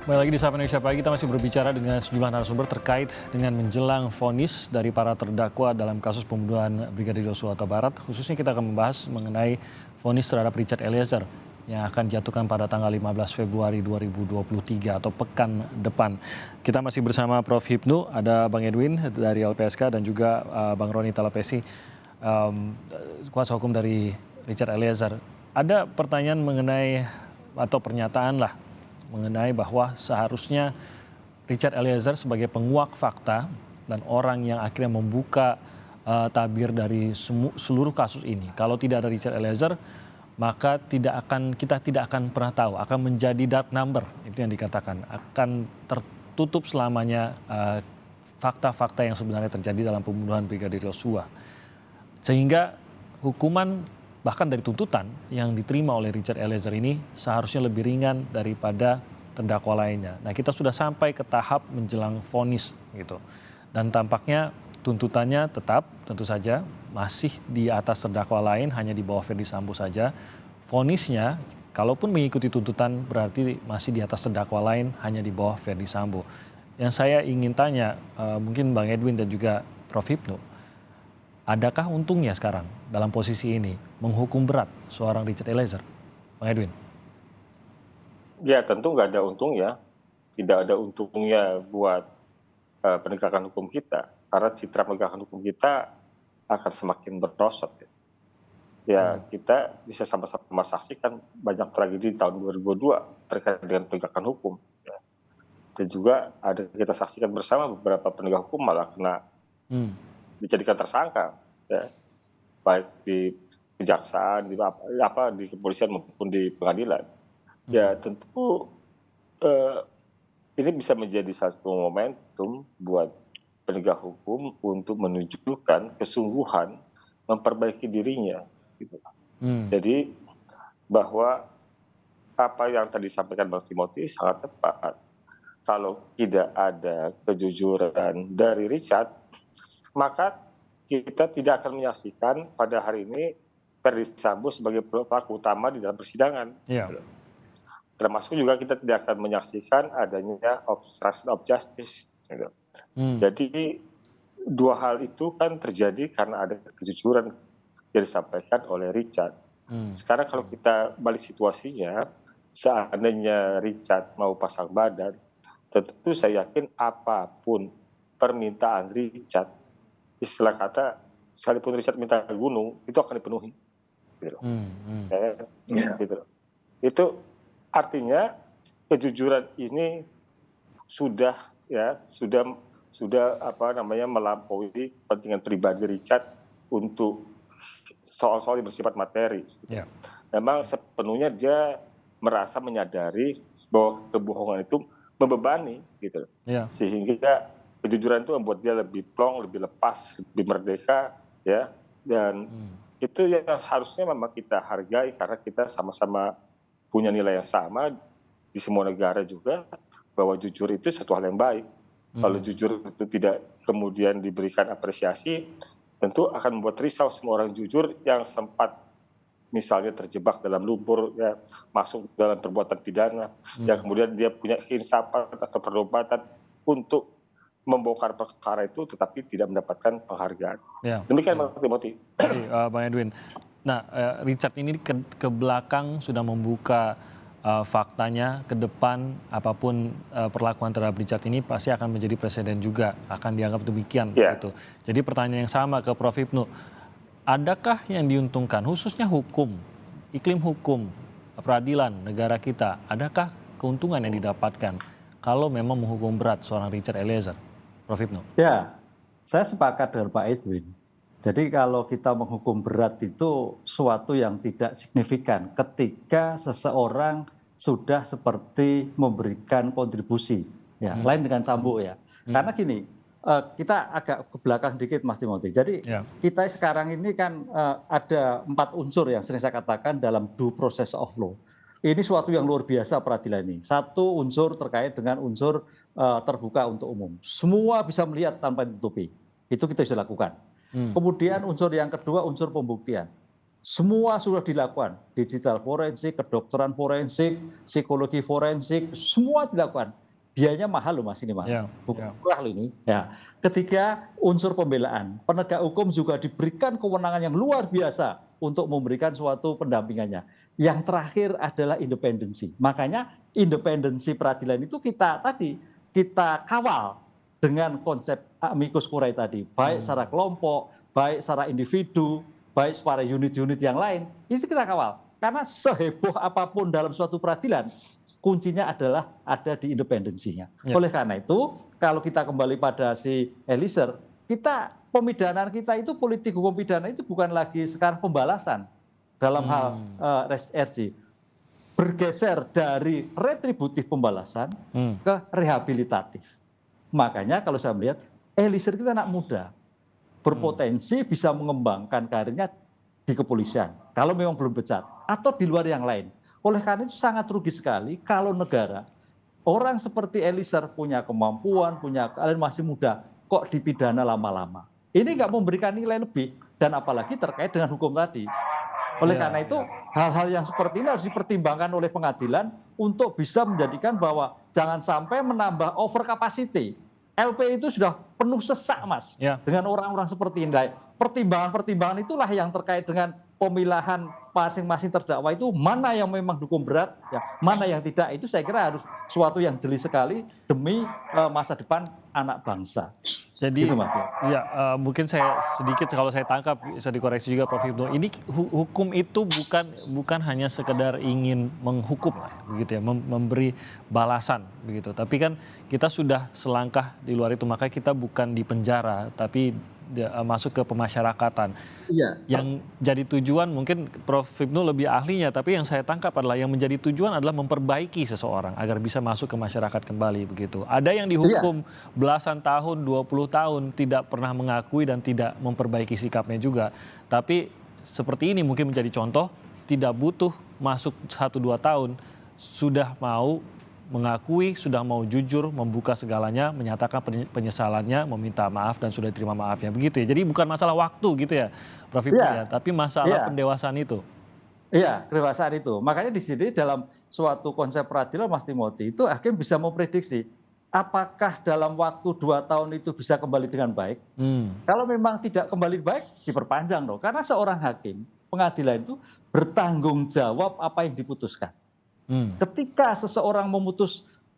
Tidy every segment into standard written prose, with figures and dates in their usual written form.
Kembali lagi di Sapa Indonesia Pagi, kita masih berbicara dengan sejumlah narasumber terkait dengan menjelang vonis dari para terdakwa dalam kasus pembunuhan Brigadir Yosua Huta Barat. Khususnya kita akan membahas mengenai vonis terhadap Richard Eliezer yang akan dijatuhkan pada tanggal 15 Februari 2023 atau pekan depan. Kita masih bersama Prof. Hipnu, ada Bang Edwin dari LPSK dan juga Bang Roni Talapesi, kuasa hukum dari Richard Eliezer. Ada pertanyaan mengenai atau pernyataan lah mengenai bahwa seharusnya Richard Eliezer sebagai penguak fakta dan orang yang akhirnya membuka tabir dari seluruh kasus ini. Kalau tidak ada Richard Eliezer, maka kita tidak akan pernah tahu, akan menjadi dark number, itu yang dikatakan, akan tertutup selamanya fakta-fakta yang sebenarnya terjadi dalam pembunuhan Brigadir Yosua. Sehingga hukuman bahkan dari tuntutan yang diterima oleh Richard Eliezer ini seharusnya lebih ringan daripada terdakwa lainnya. Nah, kita sudah sampai ke tahap menjelang vonis gitu. Dan tampaknya tuntutannya tetap tentu saja masih di atas terdakwa lain, hanya di bawah Ferdy Sambo saja. Vonisnya kalaupun mengikuti tuntutan berarti masih di atas terdakwa lain, hanya di bawah Ferdy Sambo. Yang saya ingin tanya mungkin Bang Edwin dan juga Prof. Hipnu, adakah untungnya sekarang dalam posisi ini menghukum berat seorang Richard Eliezer? Bang Edwin. Ya tentu nggak ada untungnya, tidak ada untungnya buat penegakan hukum kita, karena citra penegakan hukum kita akan semakin berosot. Ya kita bisa sama-sama saksikan banyak tragedi di tahun 2002 terkait dengan penegakan hukum. Ya. Dan juga ada kita saksikan bersama beberapa penegak hukum malah kena dijadikan tersangka, ya, baik di kejaksaan, di kepolisian maupun di pengadilan. Ya tentu ini bisa menjadi satu momentum buat penegak hukum untuk menunjukkan kesungguhan memperbaiki dirinya. Gitu. Jadi bahwa apa yang tadi disampaikan Bang Timothy sangat tepat. Kalau tidak ada kejujuran dari Richard, maka kita tidak akan menyaksikan pada hari ini Ferdy Sambo sebagai pelaku utama di dalam persidangan. Ya. Termasuk juga kita tidak akan menyaksikan adanya obstruction of justice. Jadi dua hal itu kan terjadi karena ada kejujuran yang disampaikan oleh Richard. Sekarang kalau kita balik situasinya, seandainya Richard mau pasang badan, tentu saya yakin apapun permintaan Richard, istilah kata sekalipun Richard minta gunung itu akan dipenuhi. Gitu. Gitu. Itu artinya kejujuran ini sudah melampaui kepentingan pribadi Richard untuk soal-soal yang bersifat materi. Yeah. Memang sepenuhnya dia merasa menyadari bahwa kebohongan itu membebani, gitu. Yeah. Sehingga kejujuran itu membuat dia lebih plong, lebih lepas, lebih merdeka, ya. Dan itu yang harusnya memang kita hargai karena kita sama-sama punya nilai yang sama di semua negara juga, bahwa jujur itu suatu hal yang baik. Kalau jujur itu tidak kemudian diberikan apresiasi, tentu akan membuat risau semua orang jujur yang sempat misalnya terjebak dalam lumpur, ya, masuk dalam perbuatan pidana, yang kemudian dia punya keinsapan atau perlobatan untuk membongkar perkara itu tetapi tidak mendapatkan penghargaan. Ya. Demikian Bang Timothy. Bang Edwin. Nah, Richard ini ke belakang sudah membuka faktanya, ke depan apapun perlakuan terhadap Richard ini pasti akan menjadi presiden juga, akan dianggap demikian. Gitu. Jadi pertanyaan yang sama ke Prof. Hipnu, adakah yang diuntungkan khususnya hukum, iklim hukum, peradilan negara kita, adakah keuntungan yang didapatkan kalau memang menghukum berat seorang Richard Eliezer? Prof. Hipnu. Ya, saya sepakat dengan Pak Edwin. Jadi kalau kita menghukum berat itu suatu yang tidak signifikan ketika seseorang sudah seperti memberikan kontribusi, ya, lain dengan Sambo ya. Karena gini, kita agak ke belakang dikit Mas Timothy. Jadi kita sekarang ini kan ada 4 unsur yang sering saya katakan dalam due process of law. Ini suatu yang luar biasa peradilan ini. 1 unsur terkait dengan unsur terbuka untuk umum. Semua bisa melihat tanpa ditutupi. Itu kita sudah lakukan. Kemudian unsur yang kedua unsur pembuktian. semua sudah dilakukan, digital forensik, kedokteran forensik, psikologi forensik, semua dilakukan. Biayanya mahal loh Mas ini Mas, Ya, bukan ya. murah loh ini. Ya. Ketiga, unsur pembelaan. Penegak hukum juga diberikan kewenangan yang luar biasa untuk memberikan suatu pendampingannya. Yang terakhir adalah independensi. Makanya independensi peradilan itu kita kawal dengan konsep amicus curiae tadi, baik secara kelompok, baik secara individu, baik secara unit-unit yang lain, itu kita kawal. Karena seheboh apapun dalam suatu peradilan, kuncinya adalah ada di independensinya. Ya. Oleh karena itu, kalau kita kembali pada si Eliezer, pemidanaan kita itu politik hukum pidana itu bukan lagi sekarang pembalasan dalam hal RC, bergeser dari retributif pembalasan ke rehabilitatif. Makanya kalau saya melihat Eliezer kita anak muda, berpotensi bisa mengembangkan karirnya di kepolisian kalau memang belum pecat atau di luar yang lain. Oleh karena itu sangat rugi sekali kalau negara orang seperti Eliezer punya kemampuan, punya kalian masih muda, kok dipidana lama-lama. Ini nggak memberikan nilai lebih dan apalagi terkait dengan hukum tadi. Oleh karena itu hal-hal yang seperti ini harus dipertimbangkan oleh pengadilan untuk bisa menjadikan bahwa jangan sampai menambah over capacity. LP itu sudah penuh sesak Mas dengan orang-orang seperti ini. Pertimbangan-pertimbangan itulah yang terkait dengan pemilahan masing-masing terdakwa itu mana yang memang hukum berat, ya, mana yang tidak. Itu saya kira harus suatu yang jeli sekali demi masa depan anak bangsa. Jadi, gitu, Mas. ya mungkin saya sedikit kalau saya tangkap bisa dikoreksi juga Prof. Hipnu. Ini hukum itu bukan hanya sekedar ingin menghukum lah, begitu ya, memberi balasan begitu. Tapi kan kita sudah selangkah di luar itu, makanya kita bukan di penjara, tapi masuk ke pemasyarakatan. Iya. Yang jadi tujuan mungkin Prof. Hipnu lebih ahlinya, tapi yang saya tangkap adalah yang menjadi tujuan adalah memperbaiki seseorang agar bisa masuk ke masyarakat kembali begitu. Ada yang dihukum belasan tahun, 20 tahun tidak pernah mengakui dan tidak memperbaiki sikapnya juga. Tapi seperti ini mungkin menjadi contoh, tidak butuh masuk 1-2 tahun sudah mau mengakui, sudah mau jujur, membuka segalanya, menyatakan penyesalannya, meminta maaf dan sudah diterima maafnya. Begitu ya. Jadi bukan masalah waktu gitu ya, Prof. Hipnu ya, tapi masalah pendewasaan itu. Iya, kedewasaan itu. Makanya di sini dalam suatu konsep peradilan Mas Timothy itu hakim bisa memprediksi apakah dalam waktu 2 tahun itu bisa kembali dengan baik. Kalau memang tidak kembali baik, diperpanjang loh. Karena seorang hakim pengadilan itu bertanggung jawab apa yang diputuskan. Ketika seseorang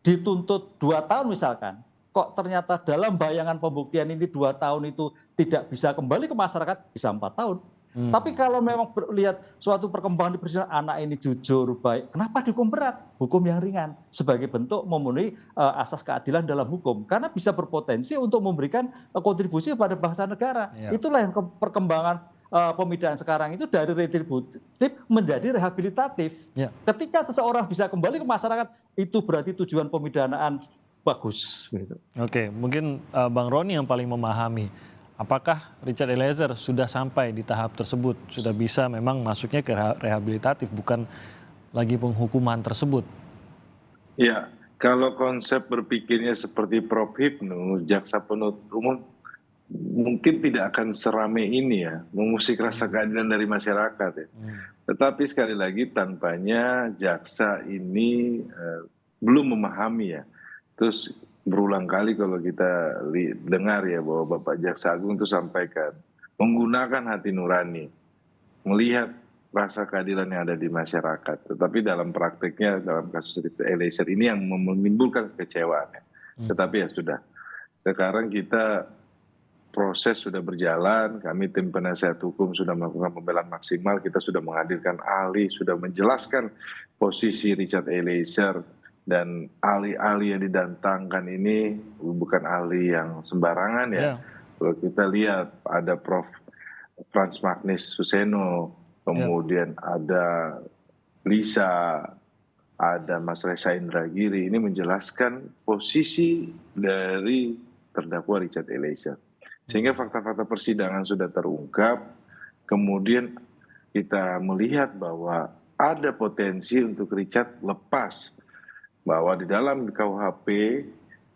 dituntut 2 tahun misalkan, kok ternyata dalam bayangan pembuktian ini 2 tahun itu tidak bisa kembali ke masyarakat, bisa 4 tahun. Tapi kalau memang lihat suatu perkembangan di persidangan, anak ini jujur, baik, kenapa dihukum berat? Hukum yang ringan sebagai bentuk memenuhi asas keadilan dalam hukum. Karena bisa berpotensi untuk memberikan kontribusi kepada bangsa negara. Itulah yang perkembangan pemidanaan sekarang itu dari retributif menjadi rehabilitatif. Ketika seseorang bisa kembali ke masyarakat, itu berarti tujuan pemidanaan bagus. Gitu. Oke, mungkin Bang Roni yang paling memahami. Apakah Richard Eliezer sudah sampai di tahap tersebut? Sudah bisa memang masuknya ke rehabilitatif, bukan lagi penghukuman tersebut? Ya, kalau konsep berpikirnya seperti Prof. Hipnu, jaksa penuntut umum mungkin tidak akan seramai ini ya, mengusik rasa keadilan dari masyarakat ya. Tetapi sekali lagi tampaknya jaksa ini belum memahami ya. Terus berulang kali kalau kita dengar ya bahwa Bapak Jaksa Agung itu sampaikan menggunakan hati nurani, melihat rasa keadilan yang ada di masyarakat. Tetapi dalam prakteknya dalam kasus Eliezer ini yang menimbulkan kekecewaan ya. Tetapi ya sudah, sekarang kita proses sudah berjalan, kami tim penasihat hukum sudah melakukan pembelaan maksimal, kita sudah menghadirkan ahli, sudah menjelaskan posisi Richard Eliezer, dan ahli-ahli yang didatangkan ini bukan ahli yang sembarangan ya. Kalau kita lihat ada Prof. Frans Magnis Suseno, kemudian ada Lisa, ada Mas Reza Indragiri, ini menjelaskan posisi dari terdakwa Richard Eliezer. Sehingga fakta-fakta persidangan sudah terungkap, kemudian kita melihat bahwa ada potensi untuk Richard lepas. Bahwa di dalam KUHP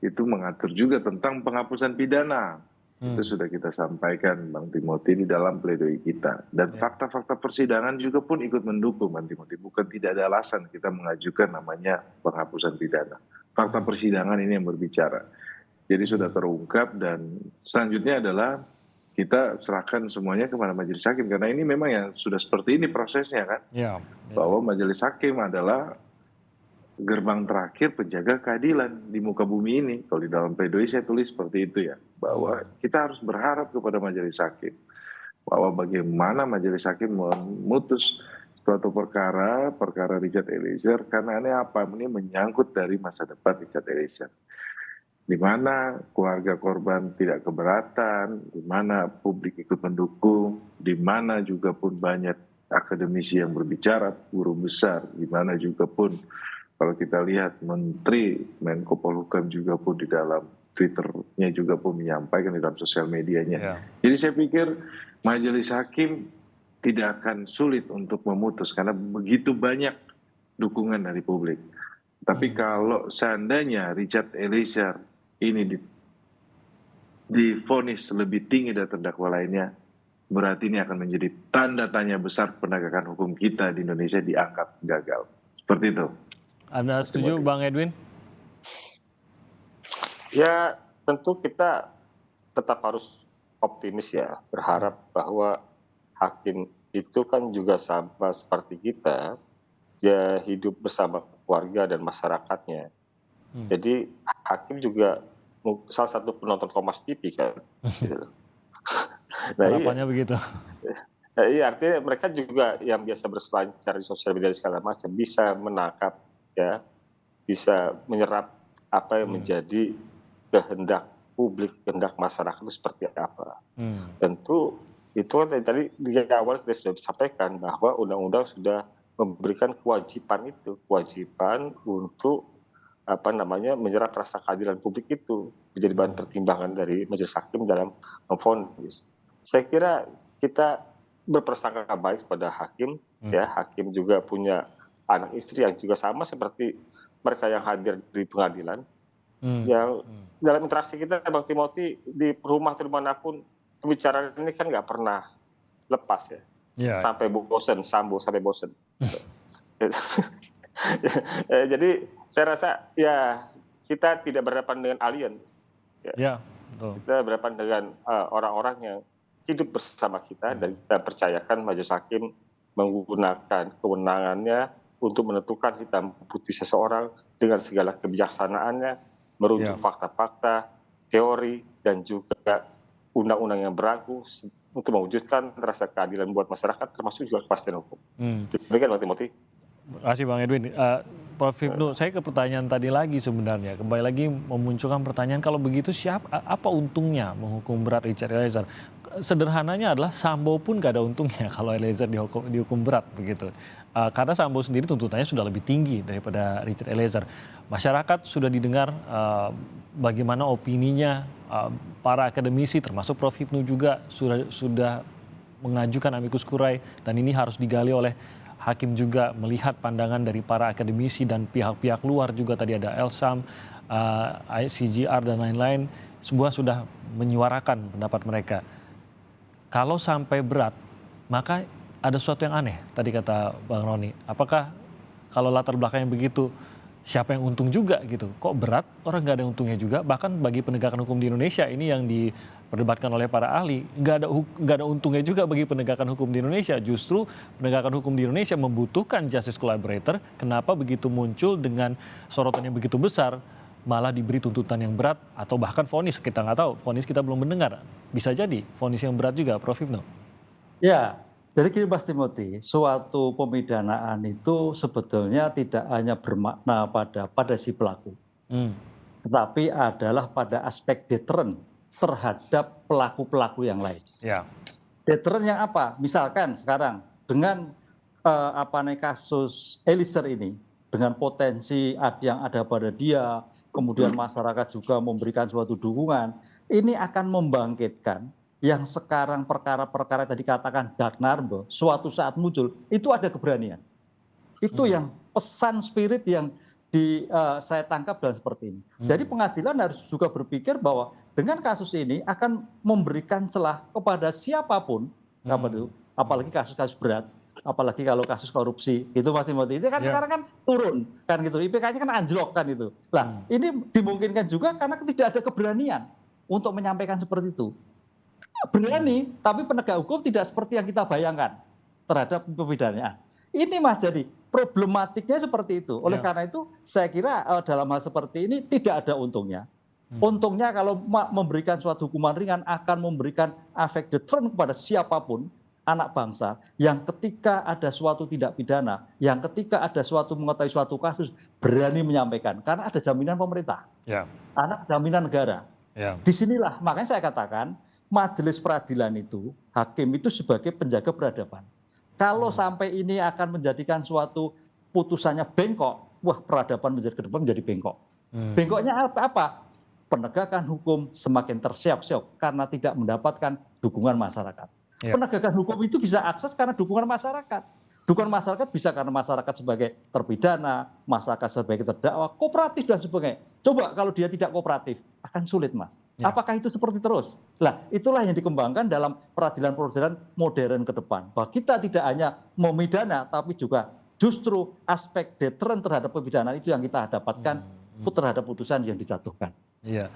itu mengatur juga tentang penghapusan pidana. Itu sudah kita sampaikan Bang Timothy di dalam pledoi kita. Dan fakta-fakta persidangan juga pun ikut mendukung Bang Timothy. Bukan tidak ada alasan kita mengajukan namanya penghapusan pidana. Fakta persidangan ini yang berbicara. Jadi sudah terungkap dan selanjutnya adalah kita serahkan semuanya kepada majelis hakim. Karena ini memang yang sudah seperti ini prosesnya kan. Bahwa majelis hakim adalah gerbang terakhir penjaga keadilan di muka bumi ini. Kalau di dalam pledoi saya tulis seperti itu ya, bahwa kita harus berharap kepada majelis hakim bahwa bagaimana majelis hakim memutus suatu perkara Richard Eliezer, karena ini apa? Ini menyangkut dari masa depan Richard Eliezer. Di mana keluarga korban tidak keberatan, di mana publik ikut mendukung, di mana juga pun banyak akademisi yang berbicara, guru besar, di mana juga pun kalau kita lihat Menteri Menko Polhukam juga pun di dalam Twitternya juga pun menyampaikan di dalam sosial medianya. Jadi saya pikir majelis hakim tidak akan sulit untuk memutus karena begitu banyak dukungan dari publik. Tapi kalau seandainya Richard Eliezer ini divonis lebih tinggi dari terdakwa lainnya, berarti ini akan menjadi tanda tanya besar penegakan hukum kita di Indonesia dianggap gagal. Seperti itu. Anda setuju Bang Edwin? Ya tentu kita tetap harus optimis ya, berharap bahwa hakim itu kan juga sama seperti kita, dia hidup bersama keluarga dan masyarakatnya. Jadi hakim juga salah satu penonton Kompas TV kan. Nah, harapannya begitu. Iya, artinya mereka juga yang biasa berselancar di sosial media segala macam bisa menangkap ya, bisa menyerap apa yang menjadi kehendak publik, kehendak masyarakat itu seperti apa. Tentu itu kan tadi di awal kita sudah sampaikan bahwa undang-undang sudah memberikan kewajiban untuk menyerap rasa keadilan publik itu menjadi bahan pertimbangan dari majelis hakim dalam memvonis. Saya kira kita berprasangka baik kepada hakim, ya hakim juga punya anak istri yang juga sama seperti mereka yang hadir di pengadilan. Yang dalam interaksi kita Bang Timothy di rumah atau dimanapun pembicaraan ini kan nggak pernah lepas ya. Sampai bosen, sampai bosen. Jadi saya rasa ya kita tidak berhadapan dengan alien. Betul. Kita berhadapan dengan orang-orang yang hidup bersama kita dan kita percayakan majelis hakim menggunakan kewenangannya untuk menentukan hitam putih seseorang dengan segala kebijaksanaannya, merujuk fakta-fakta, teori, dan juga undang-undang yang berlaku untuk mewujudkan rasa keadilan buat masyarakat, termasuk juga kepastian hukum. Demikian Bang Timothy. Terima kasih Bang Edwin. Prof. Hipnu, saya ke pertanyaan tadi lagi sebenarnya. Kembali lagi memunculkan pertanyaan, kalau begitu apa untungnya menghukum berat Richard Eliezer? Sederhananya adalah Sambo pun gak ada untungnya kalau Eliezer dihukum berat begitu. Karena Sambo sendiri tuntutannya sudah lebih tinggi daripada Richard Eliezer. Masyarakat sudah didengar bagaimana opininya, para akademisi termasuk Prof. Hipnu juga sudah mengajukan amicus curiae, dan ini harus digali oleh hakim juga melihat pandangan dari para akademisi dan pihak-pihak luar juga, tadi ada Elsam, ICGR dan lain-lain, semua sudah menyuarakan pendapat mereka. Kalau sampai berat, maka ada sesuatu yang aneh, tadi kata Bang Roni. Apakah kalau latar belakangnya begitu, siapa yang untung juga gitu? Kok berat, orang nggak ada untungnya juga. Bahkan bagi penegakan hukum di Indonesia, ini yang diperdebatkan oleh para ahli, nggak ada untungnya juga bagi penegakan hukum di Indonesia. Justru penegakan hukum di Indonesia membutuhkan justice collaborator. Kenapa begitu muncul dengan sorotan yang begitu besar, malah diberi tuntutan yang berat atau bahkan vonis? Kita nggak tahu, vonis kita belum mendengar. Bisa jadi vonis yang berat juga, Prof. Hipnu. Ya, jadi gini Mas Timothy, suatu pemidanaan itu sebetulnya tidak hanya bermakna pada si pelaku, tetapi adalah pada aspek deteren terhadap pelaku-pelaku yang lain. Deteren yang apa? Misalkan sekarang dengan kasus Eliezer ini, dengan potensi yang ada pada dia, kemudian masyarakat juga memberikan suatu dukungan, ini akan membangkitkan yang sekarang perkara-perkara tadi katakan dark narbo, suatu saat muncul, itu ada keberanian. Itu yang pesan spirit yang saya tangkap dalam seperti ini. Jadi pengadilan harus juga berpikir bahwa dengan kasus ini akan memberikan celah kepada siapapun, apalagi kasus-kasus berat, apalagi kalau kasus korupsi, itu Mas Timothy. Itu kan sekarang kan turun, kan gitu. IPK-nya kan anjlok kan itu. Lah, ini dimungkinkan juga karena tidak ada keberanian untuk menyampaikan seperti itu. Berani, tapi penegak hukum tidak seperti yang kita bayangkan terhadap pemidanaan. Ini Mas, jadi problematiknya seperti itu. Oleh karena itu, saya kira dalam hal seperti ini tidak ada untungnya. Untungnya kalau memberikan suatu hukuman ringan akan memberikan efek deterrent kepada siapapun anak bangsa yang ketika ada suatu tindak pidana, yang ketika ada suatu mengetahui suatu kasus berani menyampaikan karena ada jaminan pemerintah, anak jaminan negara. Disinilah makanya saya katakan majelis peradilan itu, hakim itu sebagai penjaga peradaban. Kalau sampai ini akan menjadikan suatu putusannya bengkok, wah peradaban menjadi ke depan menjadi bengkok. Bengkoknya apa? Penegakan hukum semakin terseok-seok karena tidak mendapatkan dukungan masyarakat. Penegakan hukum itu bisa akses karena dukungan masyarakat. Dukungan masyarakat bisa karena masyarakat sebagai terpidana, masyarakat sebagai terdakwa, kooperatif dan sebagainya. Coba kalau dia tidak kooperatif, akan sulit Mas. Apakah itu seperti terus? Lah, itulah yang dikembangkan dalam peradilan-peradilan modern ke depan. Bahwa kita tidak hanya memidana, tapi juga justru aspek deterrent terhadap pemidanaan itu yang kita dapatkan terhadap putusan yang dijatuhkan. Iya,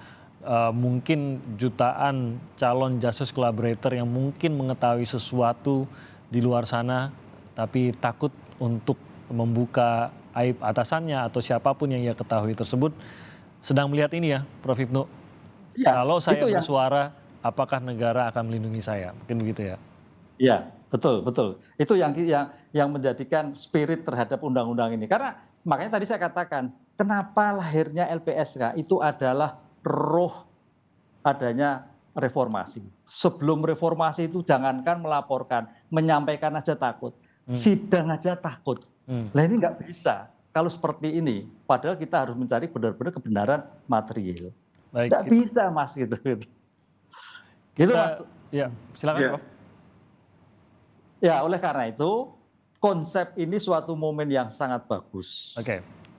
mungkin jutaan calon justice collaborator yang mungkin mengetahui sesuatu di luar sana, tapi takut untuk membuka aib atasannya atau siapapun yang ia ketahui tersebut, sedang melihat ini ya, Prof. Hipnu. Kalau saya bersuara, apakah negara akan melindungi saya? Mungkin begitu ya? Iya, betul. Itu yang menjadikan spirit terhadap undang-undang ini. Karena makanya tadi saya katakan, kenapa lahirnya LPSK itu adalah roh adanya reformasi. Sebelum reformasi itu jangankan melaporkan, menyampaikan aja takut, sidang aja takut. Nah ini nggak bisa kalau seperti ini. Padahal kita harus mencari benar-benar kebenaran material. Nggak bisa Mas gitu. Gitu Mas. Ya, silakan Prof. Ya oleh karena itu konsep ini suatu momen yang sangat bagus.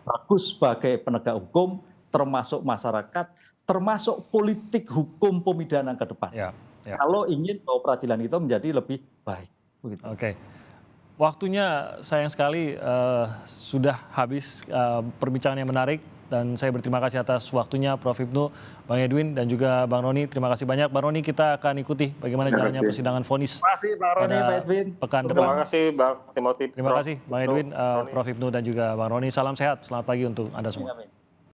Bagus sebagai penegak hukum, termasuk masyarakat, termasuk politik hukum pemidanaan ke depan. Kalau ingin bahwa peradilan itu menjadi lebih baik. Begitu. Waktunya sayang sekali sudah habis perbincangan yang menarik dan saya berterima kasih atas waktunya Prof. Hipnu, Bang Edwin dan juga Bang Roni. Terima kasih banyak. Bang Roni, kita akan ikuti bagaimana jalannya persidangan vonis. Terima kasih Bang Roni, Pak Edwin. Pekan depan. Terima kasih Bang Timothy. Terima kasih Bang Edwin, Prof. Hipnu dan juga Bang Roni. Salam sehat. Selamat pagi untuk Anda semua.